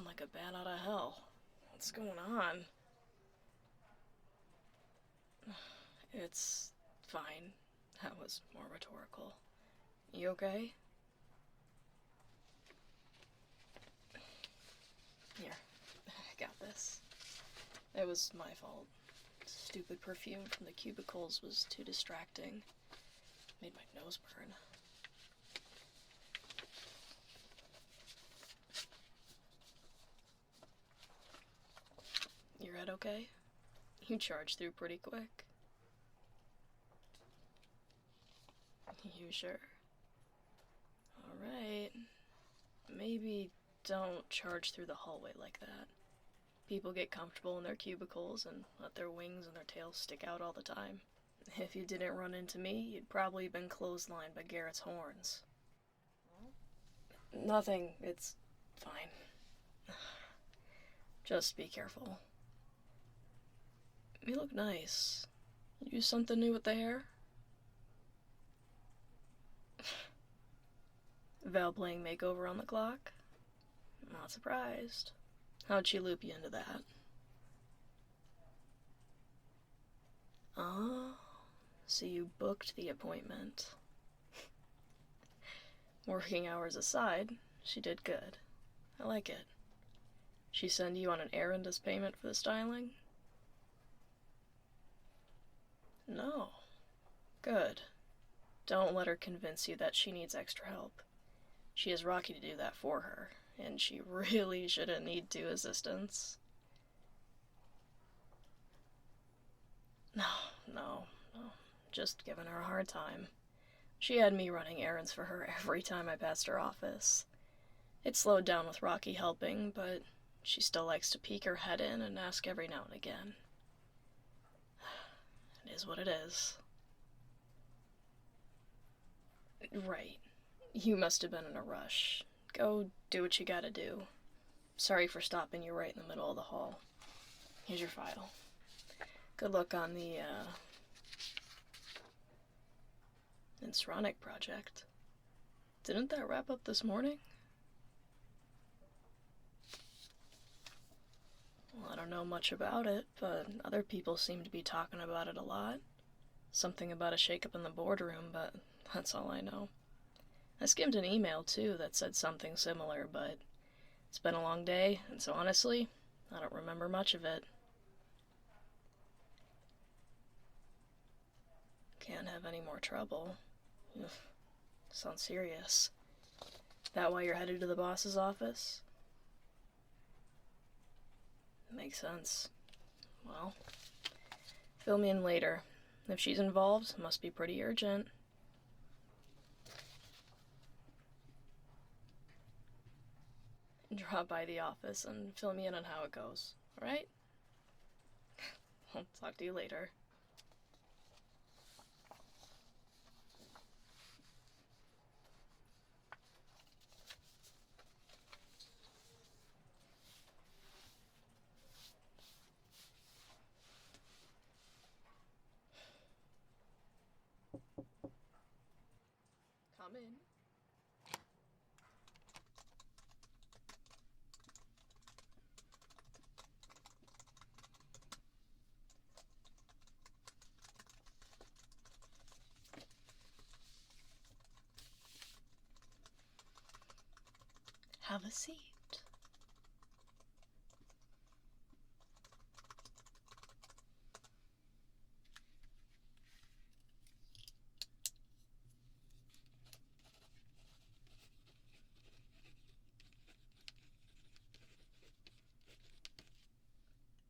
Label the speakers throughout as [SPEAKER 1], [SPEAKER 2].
[SPEAKER 1] sound like a bat out of hell. What's going on? It's fine. That was more rhetorical. You okay? Here, I got this. It was my fault. Stupid perfume from the cubicles was too distracting. Made my nose burn. Your head okay? You charged through pretty quick. You sure? Alright. Maybe don't charge through the hallway like that. People get comfortable in their cubicles and let their wings and their tails stick out all the time. If you didn't run into me, you'd probably been clotheslined by Garrett's horns. Nothing, it's fine. Just be careful. You look nice. You do something new with the hair? Val playing makeover on the clock? Not surprised. How'd she loop you into that? Oh, so you booked the appointment. Working hours aside, she did good. I like it. She send you on an errand as payment for the styling? No. Good. Don't let her convince you that she needs extra help. She has Rocky to do that for her, and she really shouldn't need two assistants. No. Just giving her a hard time. She had me running errands for her every time I passed her office. It slowed down with Rocky helping, but she still likes to peek her head in and ask every now and again. It is what it is. Right. You must have been in a rush. Go do what you gotta do. Sorry for stopping you right in the middle of the hall. Here's your file. Good luck on the, Insronic project. Didn't that wrap up this morning? Well, I don't know much about it, but other people seem to be talking about it a lot. Something about a shakeup in the boardroom, but that's all I know. I skimmed an email, too, that said something similar, but it's been a long day, and so honestly, I don't remember much of it. Can't have any more trouble. Ugh. Sounds serious. That why you're headed to the boss's office? Makes sense. Well, fill me in later. If she's involved, it must be pretty urgent. Drop by the office and fill me in on how it goes, alright? I'll talk to you later. Come in. Have a seat.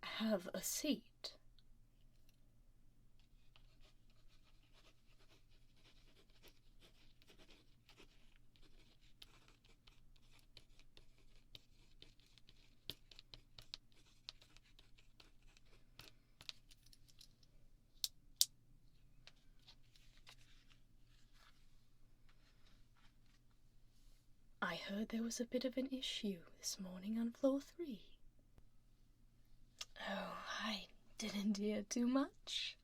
[SPEAKER 1] Have a seat. I heard there was a bit of an issue this morning on floor 3. Oh, I didn't hear too much.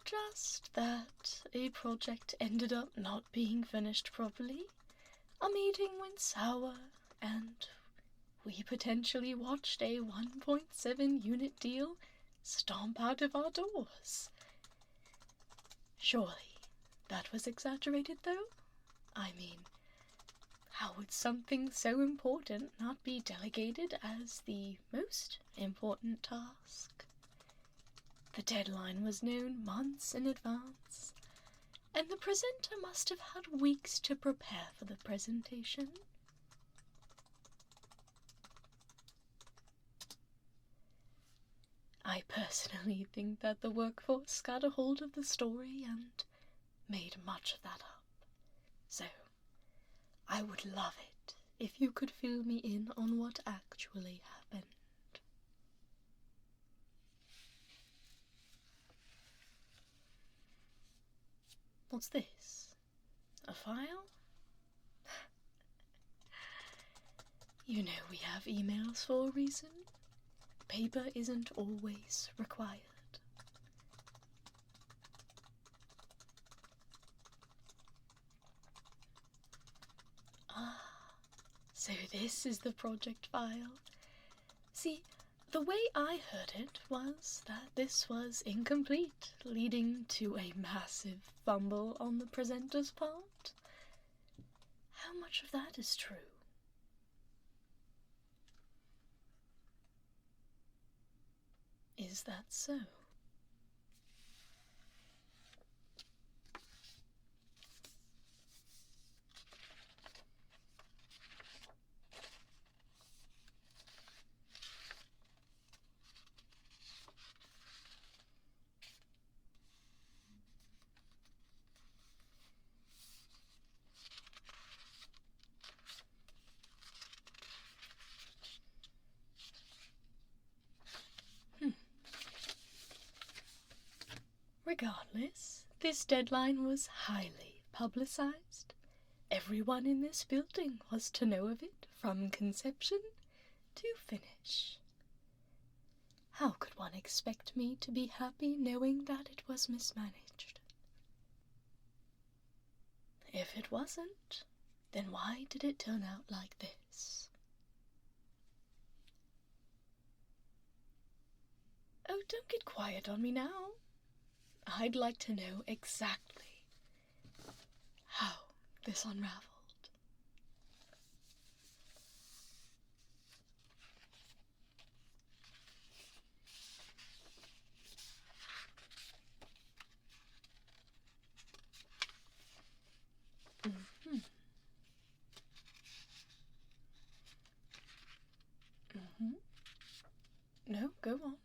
[SPEAKER 1] Just that a project ended up not being finished properly. A meeting went sour, and we potentially watched a 1.7 unit deal stomp out of our doors. Surely, that was exaggerated, though? I mean, how would something so important not be delegated as the most important task? The deadline was known months in advance, and the presenter must have had weeks to prepare for the presentation. I personally think that the workforce got a hold of the story and made much of that up. So, I would love it if you could fill me in on what actually happened. What's this? A file? You know we have emails for a reason. Paper isn't always required. Ah, so this is the project file. See, the way I heard it was that this was incomplete, leading to a massive fumble on the presenter's part. How much of that is true? Is that so? Regardless, this deadline was highly publicized. Everyone in this building was to know of it from conception to finish. How could one expect me to be happy knowing that it was mismanaged? If it wasn't, then why did it turn out like this? Oh, don't get quiet on me now. I'd like to know exactly how this unraveled. No, go on.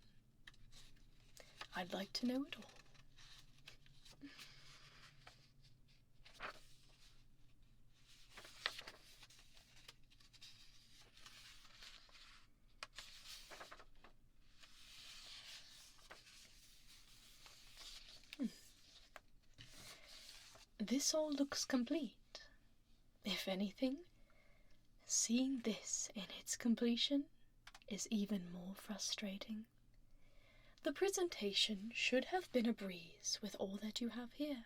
[SPEAKER 1] I'd like to know it all. This all looks complete. If anything, seeing this in its completion is even more frustrating. The presentation should have been a breeze with all that you have here.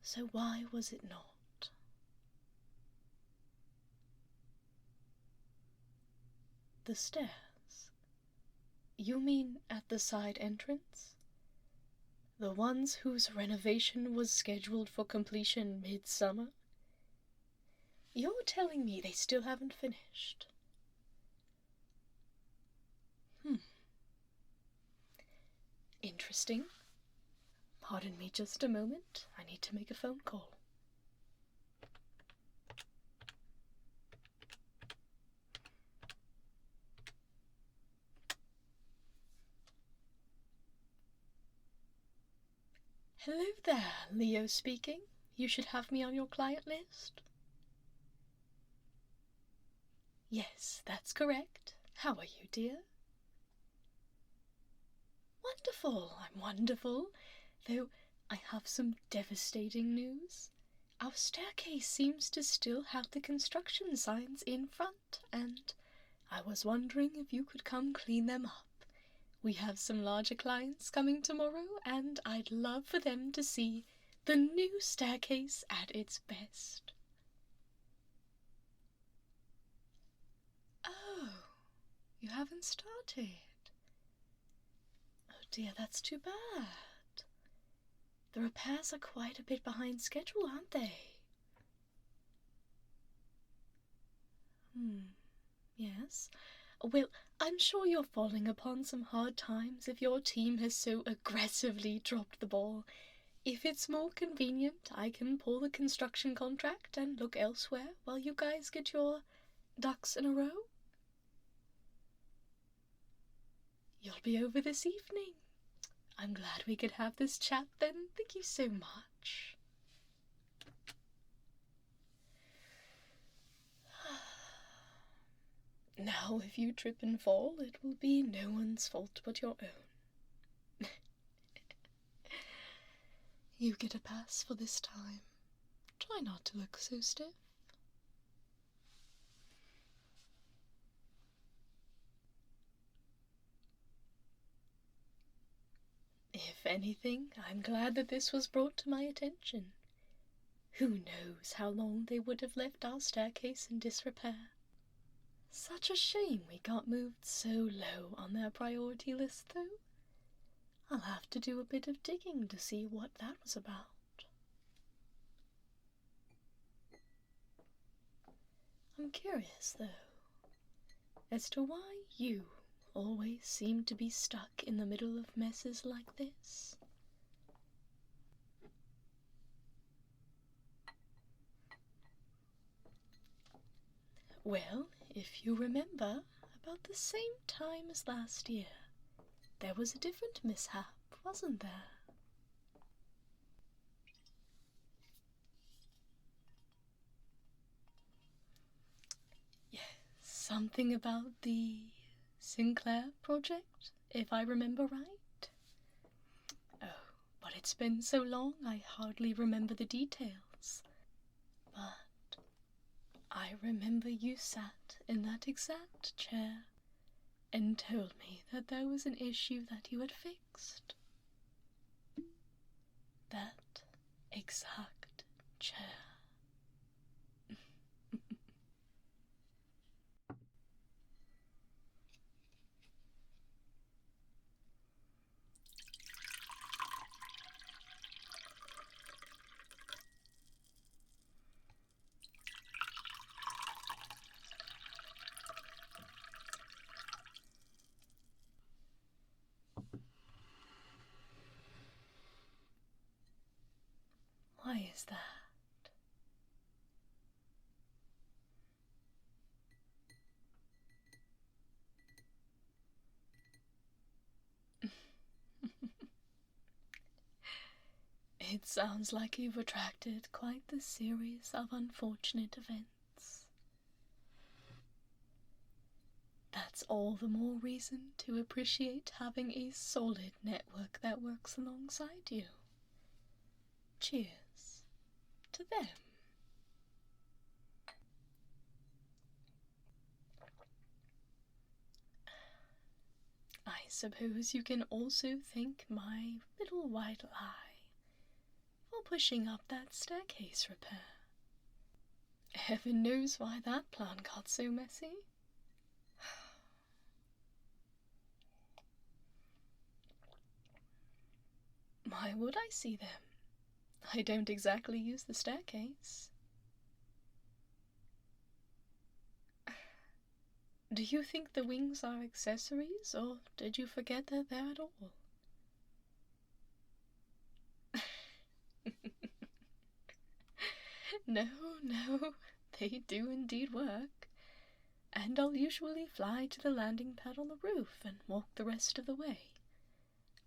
[SPEAKER 1] So why was it not? The stairs? You mean at the side entrance? The ones whose renovation was scheduled for completion midsummer? You're telling me they still haven't finished? Interesting. Pardon me just a moment. I need to make a phone call. Hello there, Leo speaking. You should have me on your client list. Yes, that's correct. How are you, dear? Wonderful, I'm wonderful, though I have some devastating news. Our staircase seems to still have the construction signs in front, and I was wondering if you could come clean them up. We have some larger clients coming tomorrow, and I'd love for them to see the new staircase at its best. You haven't started. Oh dear, that's too bad. The repairs are quite a bit behind schedule, aren't they? Yes. Well, I'm sure you're falling upon some hard times if your team has so aggressively dropped the ball. If it's more convenient, I can pull the construction contract and look elsewhere while you guys get your ducks in a row. You'll be over this evening. I'm glad we could have this chat then. Thank you so much. Now, if you trip and fall, it will be no one's fault but your own. You get a pass for this time. Try not to look so stiff. If anything, I'm glad that this was brought to my attention. Who knows how long they would have left our staircase in disrepair. Such a shame we got moved so low on their priority list, though. I'll have to do a bit of digging to see what that was about. I'm curious, though, as to why you always seem to be stuck in the middle of messes like this. Well, if you remember, about the same time as last year, there was a different mishap, wasn't there? Yes, something about the Sinclair project, if I remember right. Oh, but it's been so long I hardly remember the details. But I remember you sat in that exact chair and told me that there was an issue that you had fixed. That exact chair. Why is that? It sounds like you've attracted quite the series of unfortunate events. That's all the more reason to appreciate having a solid network that works alongside you. Cheers to them. I suppose you can also thank my little white lie for pushing up that staircase repair. Heaven knows why that plan got so messy. Why would I see them? I don't exactly use the staircase. Do you think the wings are accessories, or did you forget they're there at all? No, they do indeed work. And I'll usually fly to the landing pad on the roof and walk the rest of the way.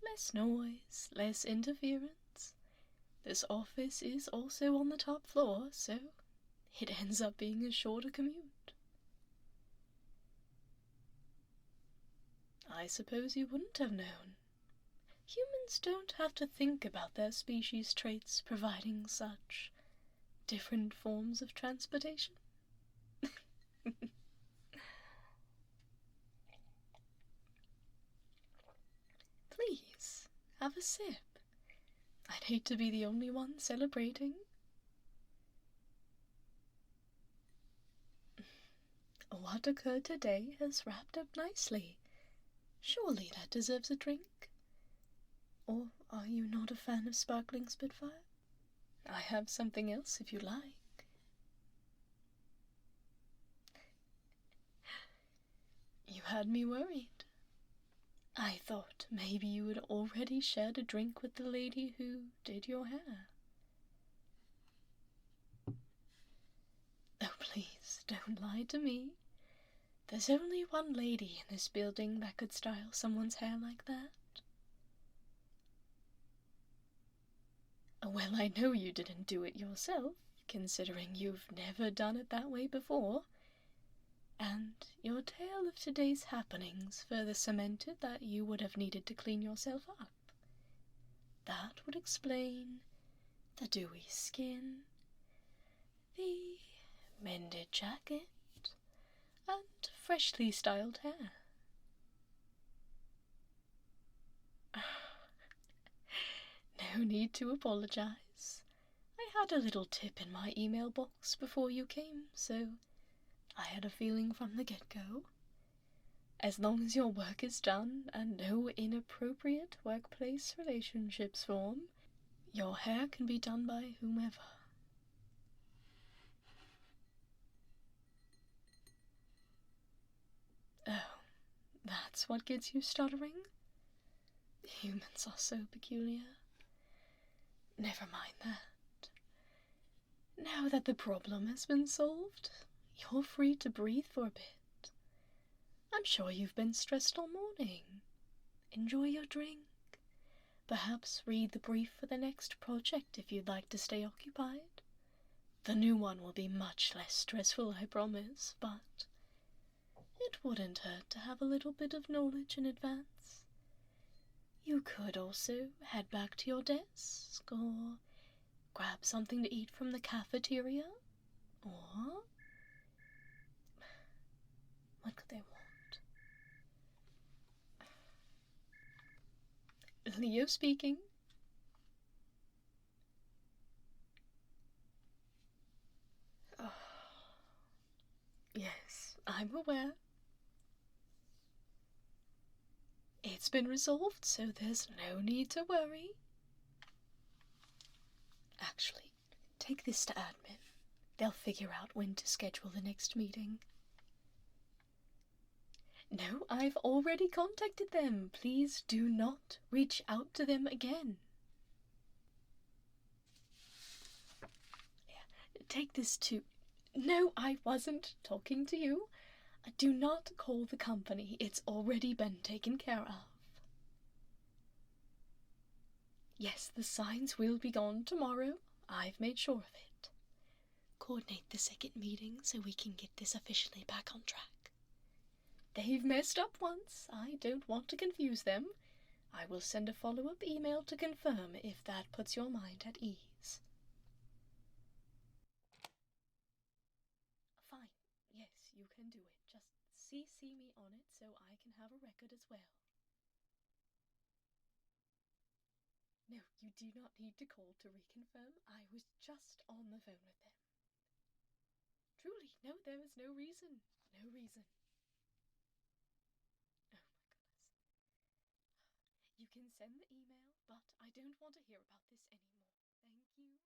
[SPEAKER 1] Less noise, less interference. This office is also on the top floor, so it ends up being a shorter commute. I suppose you wouldn't have known. Humans don't have to think about their species' traits providing such different forms of transportation. Please, have a sip. I'd hate to be the only one celebrating. What occurred today has wrapped up nicely. Surely that deserves a drink. Or are you not a fan of sparkling Spitfire? I have something else if you like. You had me worried. I thought maybe you had already shared a drink with the lady who did your hair. Oh, please, don't lie to me. There's only one lady in this building that could style someone's hair like that. Well, I know you didn't do it yourself, considering you've never done it that way before. And your tale of today's happenings further cemented that you would have needed to clean yourself up. That would explain the dewy skin, the mended jacket, and freshly styled hair. No need to apologize. I had a little tip in my email box before you came, so I had a feeling from the get-go. As long as your work is done and no inappropriate workplace relationships form, your hair can be done by whomever. Oh, that's what gets you stuttering? Humans are so peculiar. Never mind that. Now that the problem has been solved, you're free to breathe for a bit. I'm sure you've been stressed all morning. Enjoy your drink. Perhaps read the brief for the next project if you'd like to stay occupied. The new one will be much less stressful, I promise, but it wouldn't hurt to have a little bit of knowledge in advance. You could also head back to your desk, or grab something to eat from the cafeteria, or... what could they want? Leo speaking. Oh. Yes, I'm aware. It's been resolved, so there's no need to worry. Actually, take this to admin. They'll figure out when to schedule the next meeting. No, I've already contacted them. Please do not reach out to them again. Yeah, take this to... No, I wasn't talking to you. Do not call the company. It's already been taken care of. Yes, the signs will be gone tomorrow. I've made sure of it. Coordinate the second meeting so we can get this officially back on track. They've messed up once. I don't want to confuse them. I will send a follow-up email to confirm if that puts your mind at ease. Fine. Yes, you can do it. Just CC me on it so I can have a record as well. No, you do not need to call to reconfirm. I was just on the phone with them. Truly, no, there is no reason. No reason. Oh my goodness. You can send the email, but I don't want to hear about this anymore. Thank you.